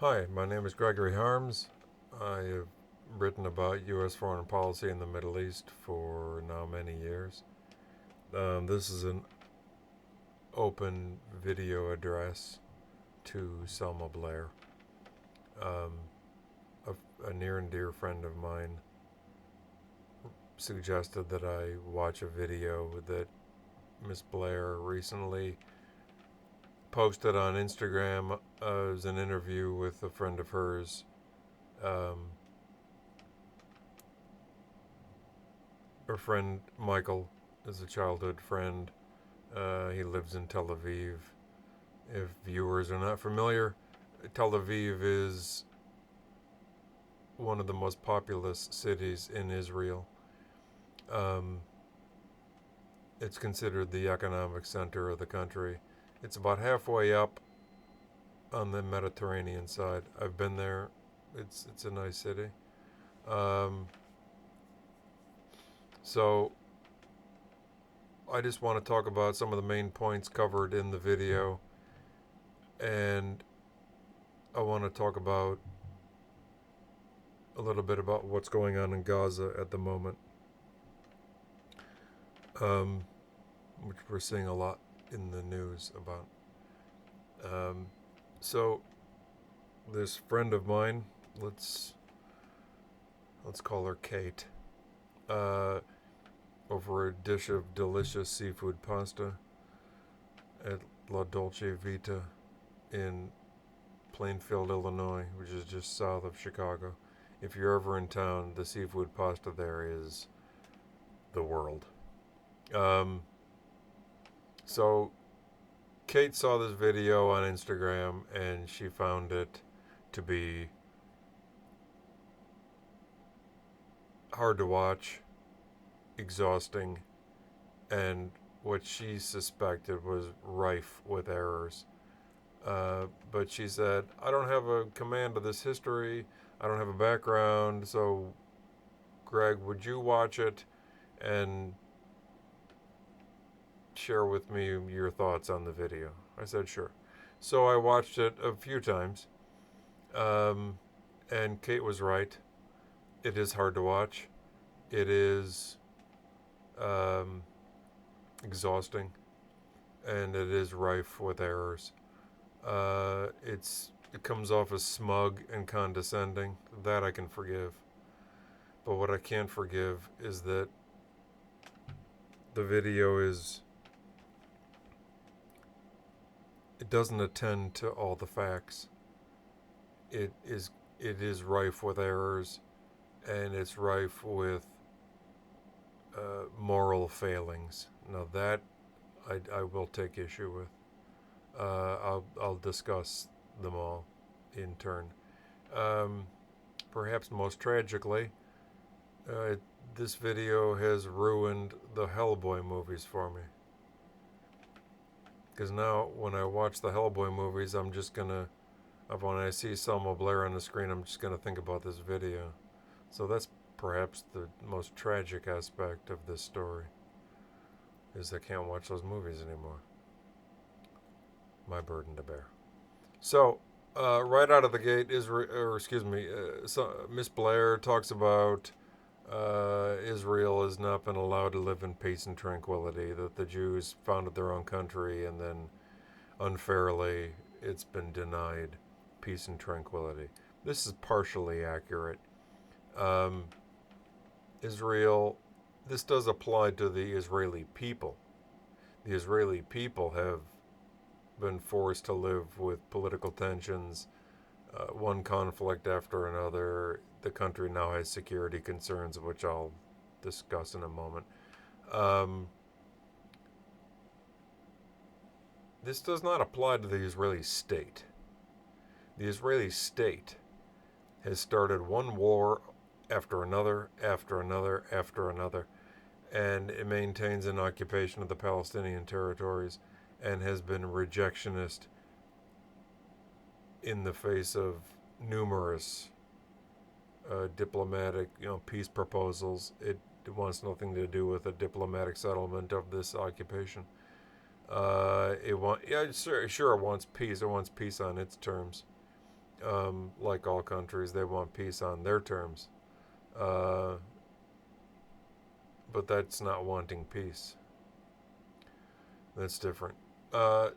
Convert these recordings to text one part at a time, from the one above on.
Hi, my name is Gregory Harms. I have written about U.S. foreign policy in the Middle East for now many years. This is an open video address to Selma Blair. Um, a near and dear friend of mine suggested that I watch a video that Miss Blair recently posted on Instagram as an interview with a friend of hers. Um, Her friend Michael is a childhood friend. He lives in Tel Aviv. If viewers are not familiar, Tel Aviv is one of the most populous cities in Israel. Um, it's considered the economic center of the country. It's about halfway up on the Mediterranean side. I've been there. It's a nice city. Um, so I just want to talk about some of the main points covered in the video, and I want to talk about a little bit about what's going on in Gaza at the moment, um, which we're seeing a lot in the news about. Um, so this friend of mine, let's let's call her Kate, uh, over a dish of delicious seafood pasta at La Dolce Vita in Plainfield, Illinois, which is just south of Chicago. If you're ever in town, the seafood pasta there is the world. Um, so Kate saw this video on Instagram and she found it to be hard to watch, exhausting, and what she suspected was rife with errors. But she said, I don't have a command of this history, I don't have a background, so Greg, would you watch it and share with me your thoughts on the video? I said, sure. So I watched it a few times, um, and Kate was right. It is hard to watch. It is um, exhausting, and it is rife with errors. It comes off as smug and condescending. That I can forgive. But what I can't forgive is that the video is it doesn't attend to all the facts. It is it is rife with errors, and it's rife with moral failings. Now that I will take issue with. I'll discuss them all in turn. Um, Perhaps most tragically, uh, this video has ruined the Hellboy movies for me. Because now, when I watch the Hellboy movies, I'm just gonna, when I see Selma Blair on the screen, I'm just gonna think about this video. So that's perhaps the most tragic aspect of this story, is I can't watch those movies anymore. My burden to bear. So, right out of the gate, Miss Blair talks about Israel has not been allowed to live in peace and tranquility, that the Jews founded their own country and then unfairly it's been denied peace and tranquility. This is partially accurate. Um, Israel, this does apply to the Israeli people. The Israeli people have been forced to live with political tensions, one conflict after another. The country now has security concerns, which I'll discuss in a moment. Um, this does not apply to the Israeli state. The Israeli state has started one war after another, after another, after another, and it maintains an occupation of the Palestinian territories and has been rejectionist in the face of numerous diplomatic, peace proposals. It wants nothing to do with a diplomatic settlement of this occupation. It wants, yeah, sure, it wants peace. It wants peace on its terms. Like all countries, they want peace on their terms. Uh, but that's not wanting peace. That's different.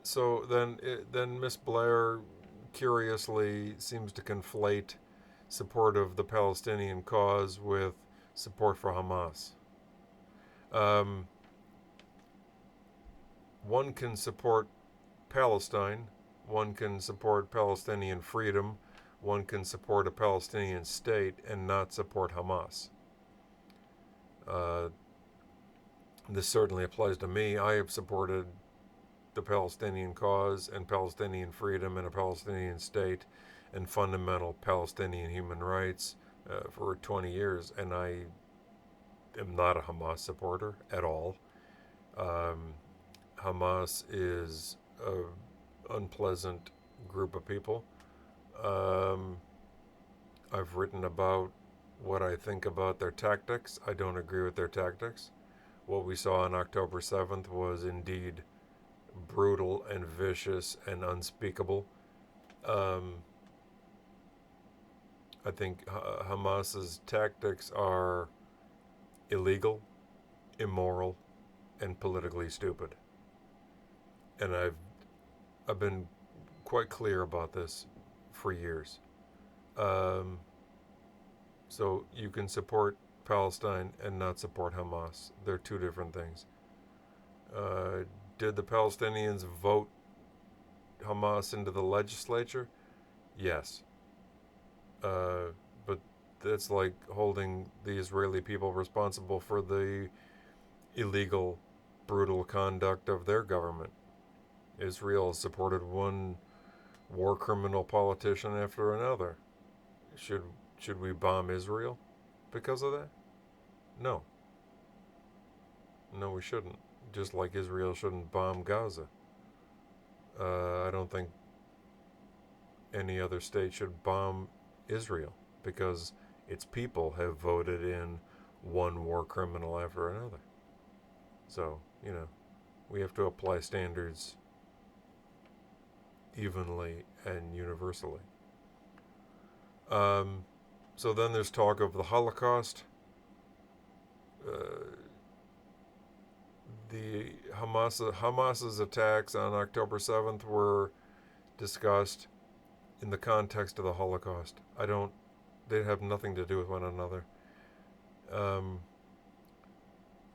So then Miss Blair curiously seems to conflate support of the Palestinian cause with support for Hamas. Um, one can support Palestine, one can support Palestinian freedom, one can support a Palestinian state and not support Hamas. Uh, this certainly applies to me. I have supported the Palestinian cause and Palestinian freedom and a Palestinian state and fundamental Palestinian human rights for 20 years, and I am not a Hamas supporter at all. Um, Hamas is an unpleasant group of people. Um, I've written about what I think about their tactics. I don't agree with their tactics. What we saw on October 7th was indeed brutal and vicious and unspeakable. Um, I think Hamas's tactics are illegal, immoral, and politically stupid. And I've been quite clear about this for years. Um, so you can support Palestine and not support Hamas. They're two different things. Uh, did the Palestinians vote Hamas into the legislature? Yes. But that's like holding the Israeli people responsible for the illegal, brutal conduct of their government. Israel has supported one war criminal politician after another. Should should we bomb Israel because of that? No. No, we shouldn't. Just like Israel shouldn't bomb Gaza. I don't think any other state should bomb Israel because its people have voted in one war criminal after another. So, we have to apply standards evenly and universally. Um, so then there's talk of the Holocaust. Uh, the Hamas's attacks on October 7th were discussed in the context of the Holocaust. They have nothing to do with one another. Um,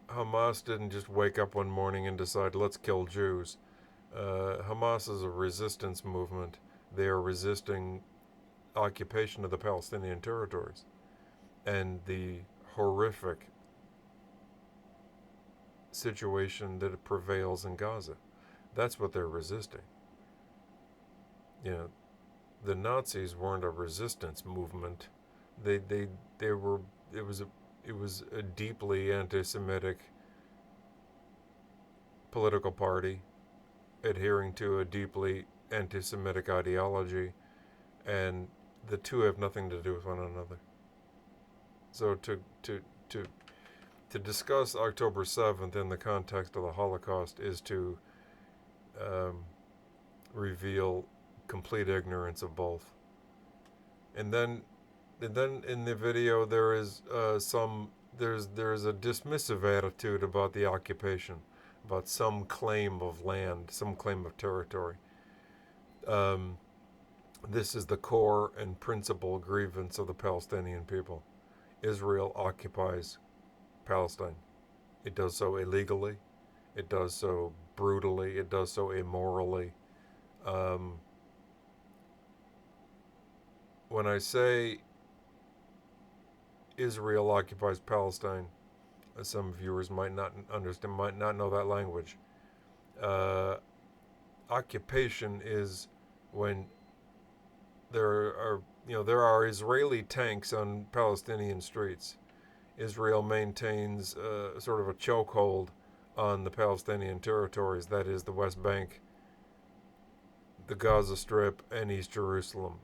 Hamas didn't just wake up one morning and decide, let's kill Jews. Hamas is a resistance movement. They are resisting occupation of the Palestinian territories and the horrific situation that prevails in Gaza. That's what they're resisting. You know, the Nazis weren't a resistance movement. They were. It was a deeply anti-Semitic political party adhering to a deeply anti-Semitic ideology, and the two have nothing to do with one another. So to discuss October 7th in the context of the Holocaust is to um, reveal complete ignorance of both. And then in the video there's a dismissive attitude about the occupation, about some claim of land, some claim of territory. Um, this is the core and principal grievance of the Palestinian people. Israel occupies Palestine. It does so illegally. It does so brutally. It does so immorally. Um, when I say Israel occupies Palestine, some viewers might not understand, might not know that language. Uh, Occupation is when there are Israeli tanks on Palestinian streets. Israel maintains sort of a chokehold on the Palestinian territories, that is the West Bank, the Gaza Strip, and East Jerusalem.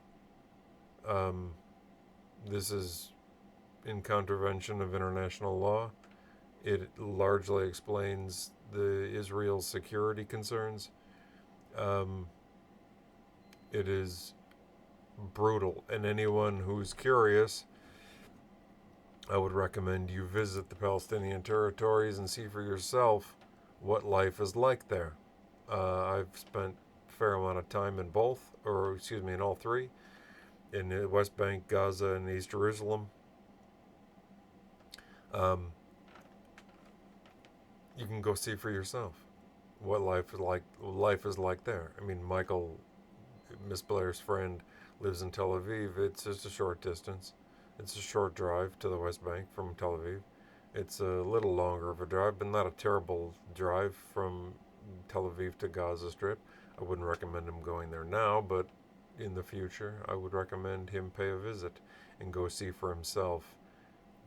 Um, this is in contravention of international law. It largely explains the Israel's security concerns. It is brutal. And anyone who's curious, I would recommend you visit the Palestinian territories and see for yourself what life is like there. I've spent a fair amount of time in both, or excuse me, in all three, in the West Bank, Gaza, and East Jerusalem. Um, you can go see for yourself what life is like. Life is like there. I mean, Michael, Miss Blair's friend, lives in Tel Aviv. It's just a short distance. It's a short drive to the West Bank from Tel Aviv. It's a little longer of a drive, but not a terrible drive from Tel Aviv to Gaza Strip. I wouldn't recommend him going there now, but in the future, I would recommend him pay a visit and go see for himself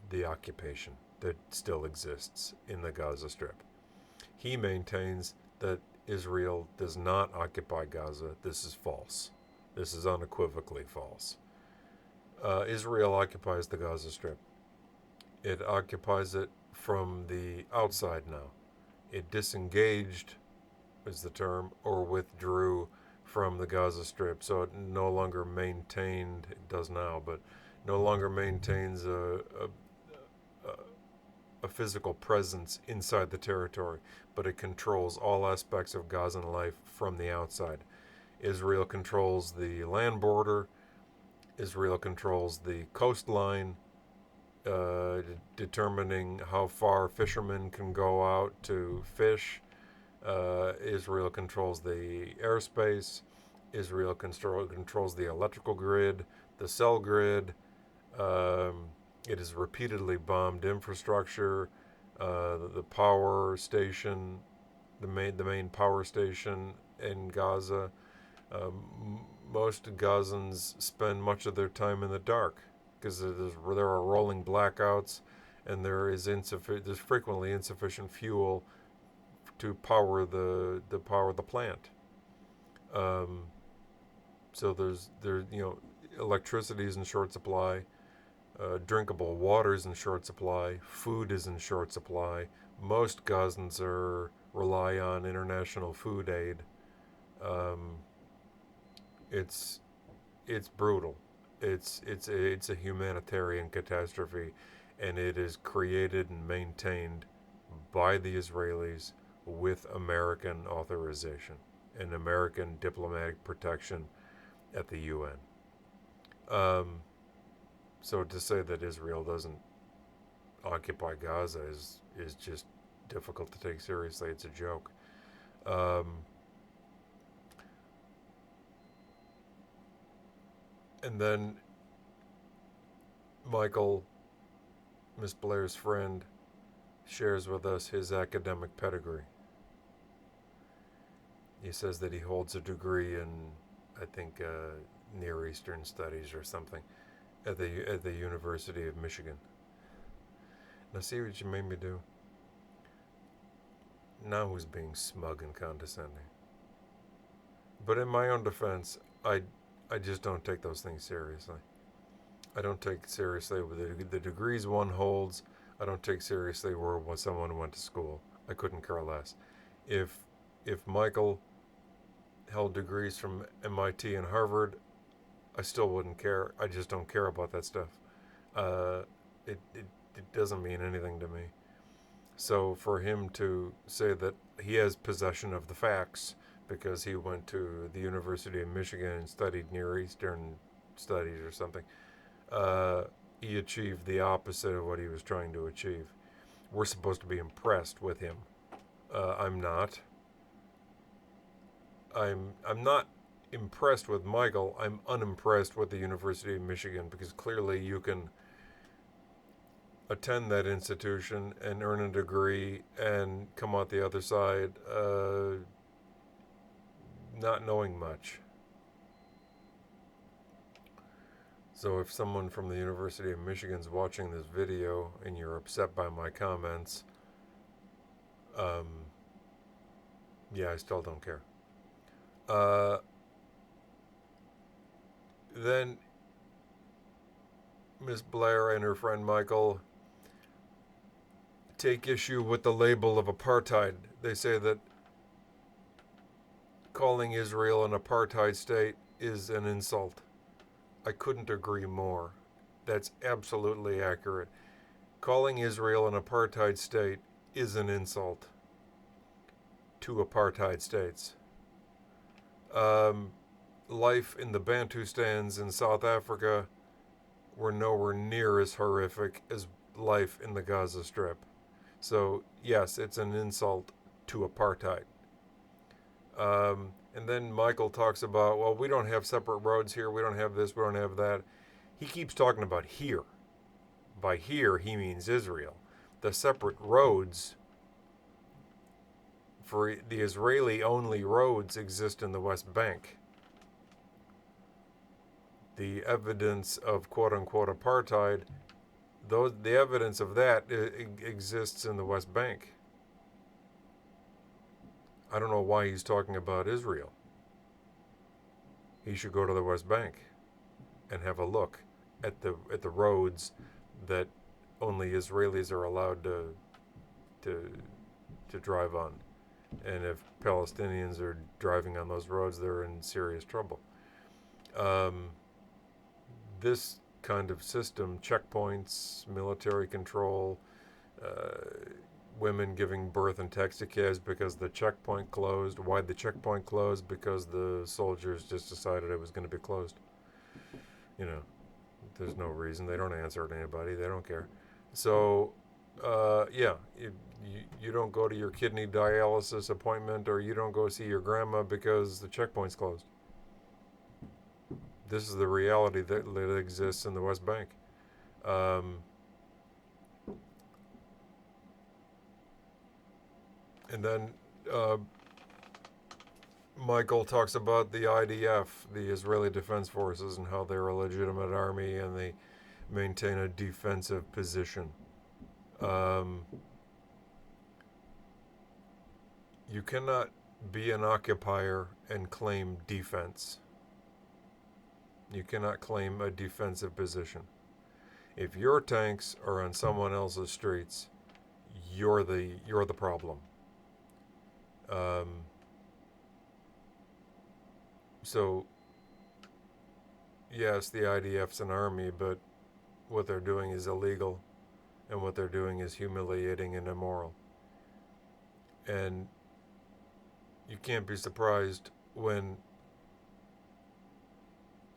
the occupation that still exists in the Gaza Strip. He maintains that Israel does not occupy Gaza. This is false. This is unequivocally false. Israel occupies the Gaza Strip. It occupies it from the outside now. It disengaged, is the term, or withdrew from the Gaza Strip. So it no longer maintained, it does now, but no longer maintains a physical presence inside the territory, but it controls all aspects of Gazan life from the outside. Israel controls the land border. Israel controls the coastline, determining how far fishermen can go out to fish. Israel controls the airspace. Israel controls the electrical grid, the cell grid. It has repeatedly bombed infrastructure, the power station, the main power station in Gaza. Most Gazans spend much of their time in the dark because there are rolling blackouts, and there's frequently insufficient fuel to power the plant. So electricity is in short supply. Drinkable water is in short supply. Food is in short supply. Most Gazans rely on international food aid. Um, it's it's brutal. It's a humanitarian catastrophe, and it is created and maintained by the Israelis with American authorization and American diplomatic protection at the UN. Um, so to say that Israel doesn't occupy Gaza is just difficult to take seriously. It's a joke. Um, and then Michael, Miss Blair's friend, shares with us his academic pedigree. He says that he holds a degree in, I think, Near Eastern Studies or something at the University of Michigan. Now, see what you made me do? Now who's being smug and condescending? But in my own defense, I just don't take those things seriously. I don't take seriously the degrees one holds. I don't take seriously where someone went to school. I couldn't care less. If Michael held degrees from MIT and Harvard, I still wouldn't care. I just don't care about that stuff. Uh, it doesn't mean anything to me. So for him to say that he has possession of the facts because he went to the University of Michigan and studied Near Eastern studies or something, he achieved the opposite of what he was trying to achieve. We're supposed to be impressed with him. I'm not. I'm not impressed with Michael. I'm unimpressed with the University of Michigan because clearly you can attend that institution and earn a degree and come out the other side not knowing much. So if someone from the University of Michigan's watching this video and you're upset by my comments, yeah, I still don't care. Then Miss Blair and her friend Michael take issue with the label of apartheid. They say that calling Israel an apartheid state is an insult. I couldn't agree more. That's absolutely accurate. Calling Israel an apartheid state is an insult to apartheid states. Um, Life in the Bantustans in South Africa were nowhere near as horrific as life in the Gaza Strip. So, yes, it's an insult to apartheid. And then Michael talks about, well, we don't have separate roads here, we don't have this, we don't have that. He keeps talking about here. By here, he means Israel. The separate roads for the Israeli only roads exist in the West Bank. The evidence of quote unquote apartheid, the evidence of that exists in the West Bank. I don't know why he's talking about Israel. He should go to the West Bank and have a look at the roads that only Israelis are allowed to drive on. And if Palestinians are driving on those roads, they're in serious trouble. This kind of system, checkpoints, military control, women giving birth in taxicabs because the checkpoint closed. Why'd the checkpoint close? Because the soldiers just decided it was going to be closed. You know, there's no reason. They don't answer to anybody. They don't care. So, yeah, you don't go to your kidney dialysis appointment, or you don't go see your grandma because the checkpoint's closed. This is the reality that exists in the West Bank. And then Michael talks about the IDF, the Israeli Defense Forces, and how they're a legitimate army and they maintain a defensive position. You cannot be an occupier and claim defense. You cannot claim a defensive position. If your tanks are on someone else's streets, you're the problem. So, yes, the IDF's an army, but what they're doing is illegal, and what they're doing is humiliating and immoral. And you can't be surprised when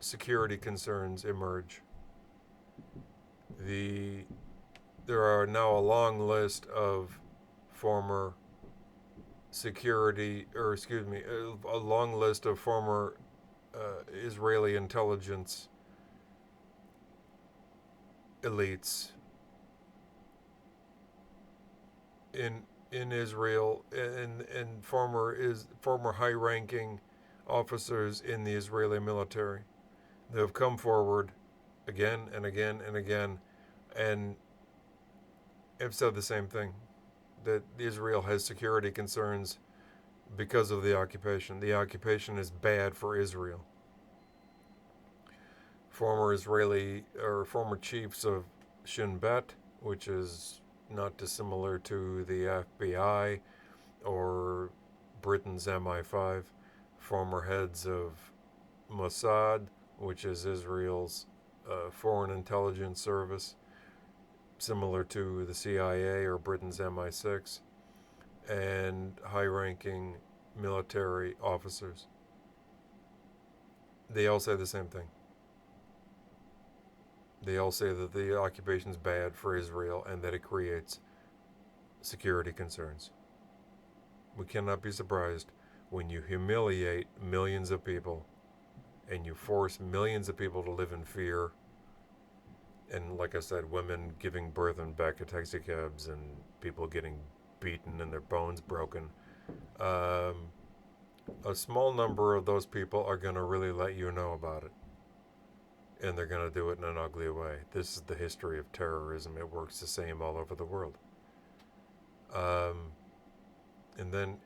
security concerns emerge. There are now a long list of former a long list of former Israeli intelligence elites in Israel, and former high-ranking officers in the Israeli military. They have come forward again and again and again, and have said the same thing, that Israel has security concerns because of the occupation. The occupation is bad for Israel. Former chiefs of Shin Bet, which is not dissimilar to the FBI or Britain's MI5, former heads of Mossad, which is Israel's foreign intelligence service, similar to the CIA or Britain's MI6, and high-ranking military officers. They all say the same thing. They all say that the occupation is bad for Israel and that it creates security concerns. We cannot be surprised when you humiliate millions of people and you force millions of people to live in fear. And like I said, women giving birth in back of taxi cabs and people getting beaten and their bones broken. A small number of those people are going to really let you know about it. And they're going to do it in an ugly way. This is the history of terrorism. It works the same all over the world. And then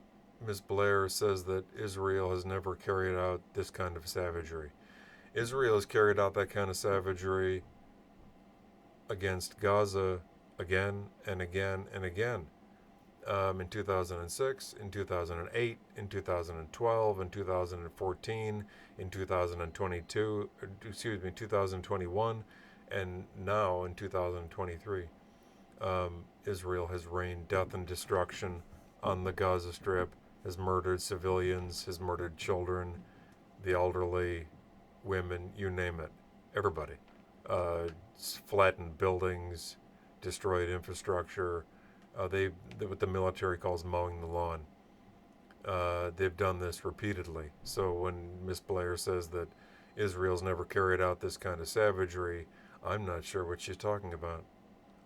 Ms. Blair says that Israel has never carried out this kind of savagery. Israel has carried out that kind of savagery against Gaza again and again and again. in 2006, in 2008, in 2012, in 2014, in 2022, 2021, and now in 2023. Israel has rained death and destruction on the Gaza Strip, has murdered civilians, has murdered children, the elderly, women, you name it, everybody. Flattened buildings, destroyed infrastructure. What the military calls mowing the lawn. They've done this repeatedly. So when Miss Blair says that Israel's never carried out this kind of savagery, I'm not sure what she's talking about.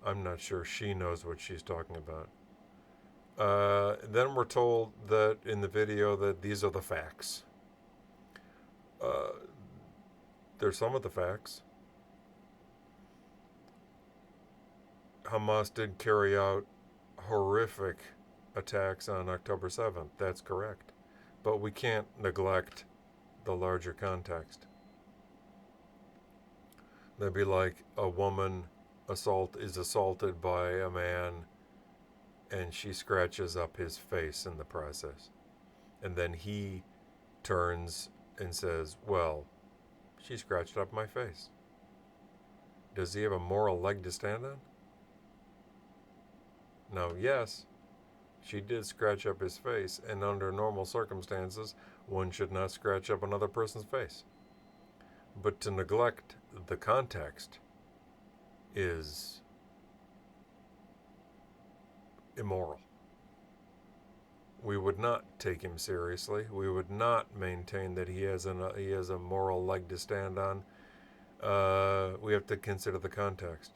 I'm not sure she knows what she's talking about. Then we're told that in the video that these are the facts. There's some of the facts. Hamas did carry out horrific attacks on October 7th. That's correct. But we can't neglect the larger context. That'd be like a woman is assaulted by a man and she scratches up his face in the process. And then he turns and says, well, she scratched up my face. Does he have a moral leg to stand on? Now, yes, she did scratch up his face, and under normal circumstances, one should not scratch up another person's face. But to neglect the context is immoral. We would not take him seriously. We would not maintain that he has a moral leg to stand on. We have to consider the context.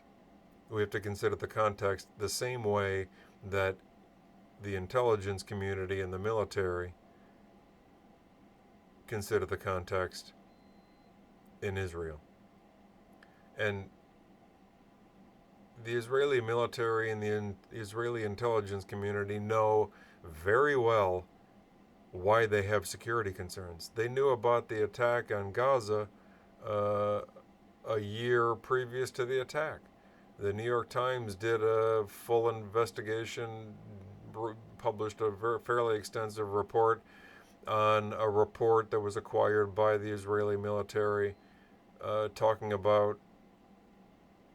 We have to consider the context the same way that the intelligence community and the military consider the context in Israel. And the Israeli military and the Israeli intelligence community know very well why they have security concerns. They knew about the attack on Gaza a year previous to the attack. The New York Times did a full investigation, published a fairly extensive report on a report that was acquired by the Israeli military talking about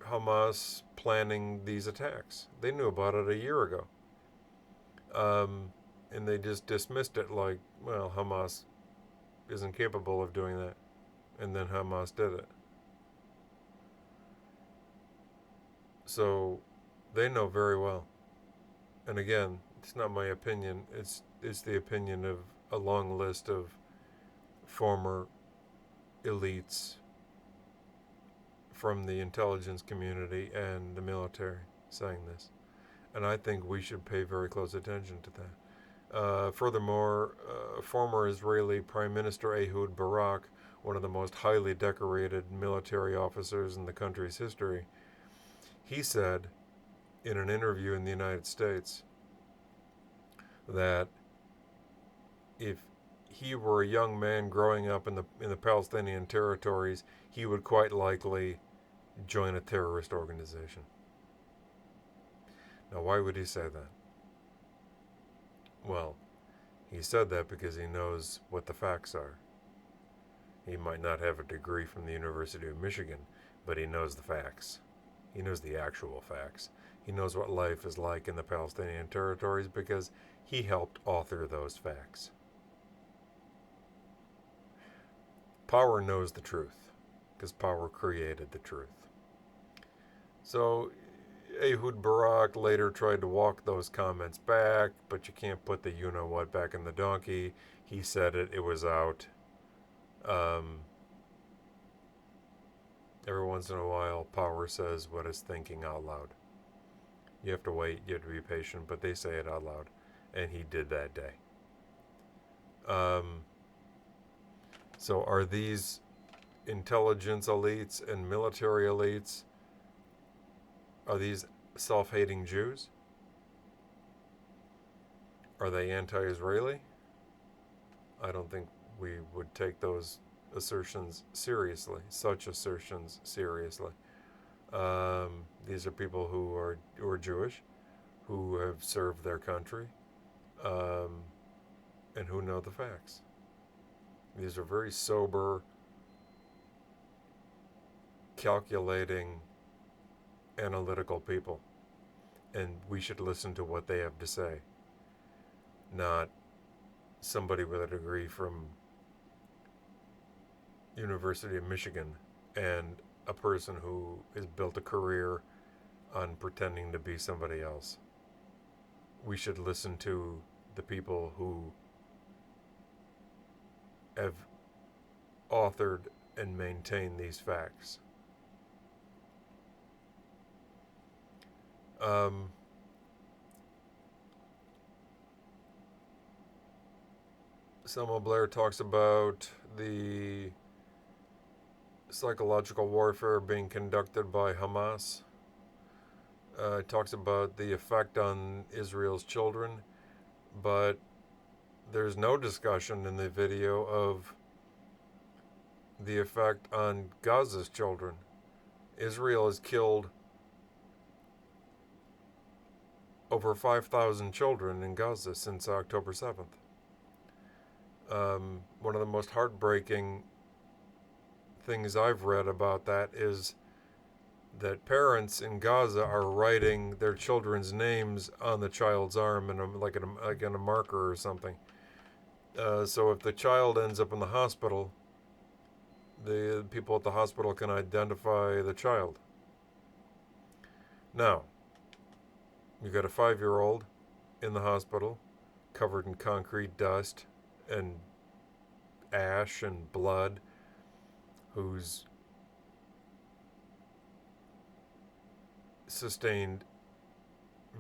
Hamas planning these attacks. They knew about it a year ago. And they just dismissed it like, well, Hamas isn't capable of doing that. And then Hamas did it. So they know very well. And again, it's not my opinion. It's the opinion of a long list of former elites from the intelligence community and the military saying this. And I think we should pay very close attention to that. Furthermore, former Israeli Prime Minister Ehud Barak, one of the most highly decorated military officers in the country's history, he said in an interview in the United States that if he were a young man growing up in the Palestinian territories, he would quite likely join a terrorist organization. Now, why would he say that? Well, he said that because he knows what the facts are. He might not have a degree from the University of Michigan, but he knows the facts. He knows the actual facts. He knows what life is like in the Palestinian territories because he helped author those facts. Power knows the truth because power created the truth. So Ehud Barak later tried to walk those comments back, but you can't put the you-know-what back in the donkey. He said it, it was out. Every once in a while, power says what it's thinking out loud. You have to wait, you have to be patient, but they say it out loud. And he did that day. So are these intelligence elites and military elites, are these self-hating Jews? Are they anti-Israeli? I don't think we would take those assertions seriously, such assertions seriously. These are people who are Jewish, who have served their country, um, and who know the facts. These are very sober, calculating, analytical people, and we should listen to what they have to say, not somebody with a degree from University of Michigan and a person who has built a career on pretending to be somebody else. We should listen to the people who have authored and maintained these facts. Selma Blair talks about the psychological warfare being conducted by Hamas. Talks about the effect on Israel's children, but there's no discussion in the video of the effect on Gaza's children. Israel has killed over 5,000 children in Gaza since October 7th. One of the most heartbreaking things I've read about that is that parents in Gaza are writing their children's names on the child's arm like in a marker or something. So if the child ends up in the hospital, the people at the hospital can identify the child. Now, you got a 5-year-old in the hospital, covered in concrete dust and ash and blood, who's sustained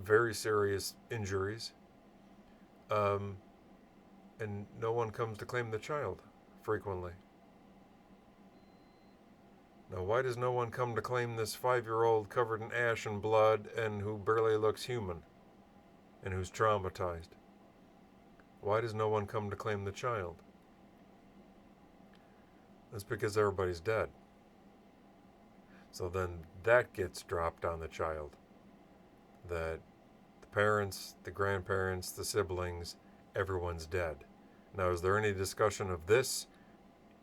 very serious injuries, and no one comes to claim the child frequently. Now, why does no one come to claim this 5-year-old covered in ash and blood and who barely looks human and who's traumatized? Why does no one come to claim the child? That's because everybody's dead. So then that gets dropped on the child. That the parents, the grandparents, the siblings, everyone's dead. Now, is there any discussion of this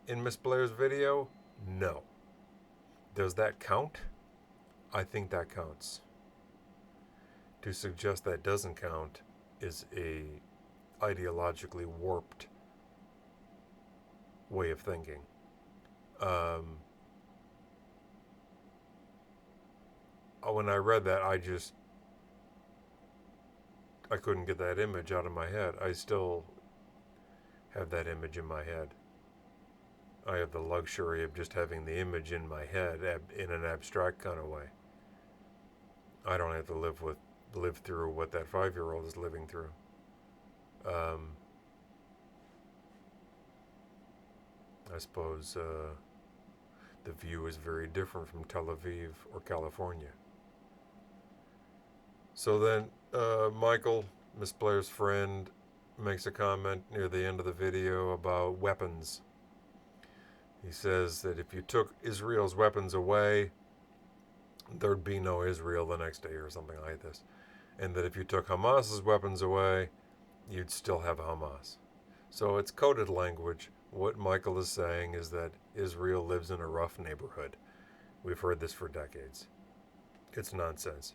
in Miss Blair's video? No. Does that count? I think that counts. To suggest that doesn't count is a ideologically warped way of thinking. When I read that, I couldn't get that image out of my head. I still have that image in my head. I have the luxury of just having the image in my head in an abstract kind of way. I don't have to live through what that 5-year-old is living through. I suppose the view is very different from Tel Aviv or California. So then Michael, Miss Blair's friend, makes a comment near the end of the video about weapons. He says that if you took Israel's weapons away, there'd be no Israel the next day or something like this. And that if you took Hamas's weapons away, you'd still have Hamas. So it's coded language. What Michael is saying is that Israel lives in a rough neighborhood. We've heard this for decades. It's nonsense.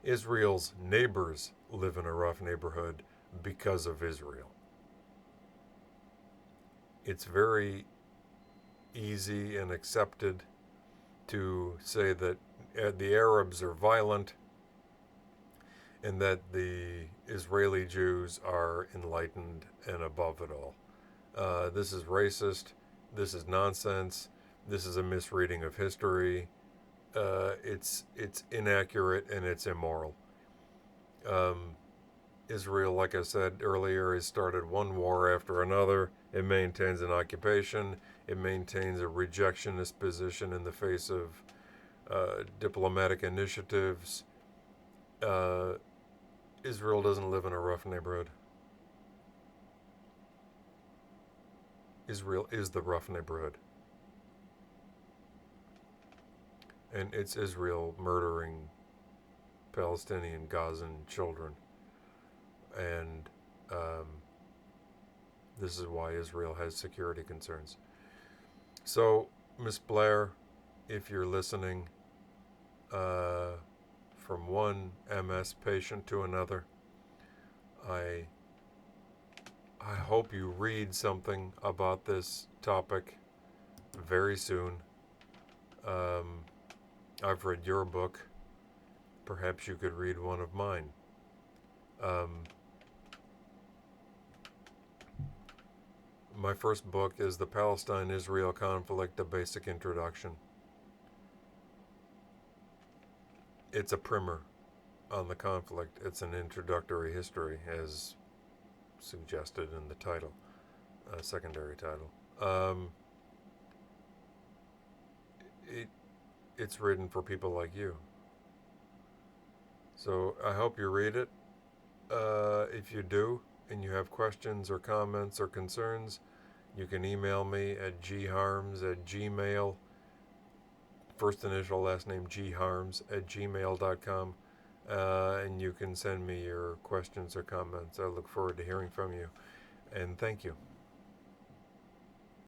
Israel's neighbors live in a rough neighborhood because of Israel. It's very easy and accepted to say that the Arabs are violent and that the Israeli Jews are enlightened and above it all. This is racist. This is nonsense. This is a misreading of history. It's inaccurate and it's immoral. Israel, like I said earlier, has started one war after another. It maintains an occupation. It maintains a rejectionist position in the face of diplomatic initiatives. Israel doesn't live in a rough neighborhood. Israel is the rough neighborhood. And it's Israel murdering Palestinian Gazan children. And this is why Israel has security concerns. So, Miss Blair, if you're listening, from one MS patient to another, I hope you read something about this topic very soon. I've read your book. Perhaps you could read one of mine. My first book is The Palestine-Israel Conflict, A Basic Introduction. It's a primer on the conflict. It's an introductory history, as suggested in the title, secondary title. It's written for people like you. So I hope you read it. If you do, and you have questions or comments or concerns, you can email me at gharms@gmail, first initial, last name gharms@gmail.com, and you can send me your questions or comments. I look forward to hearing from you, and thank you.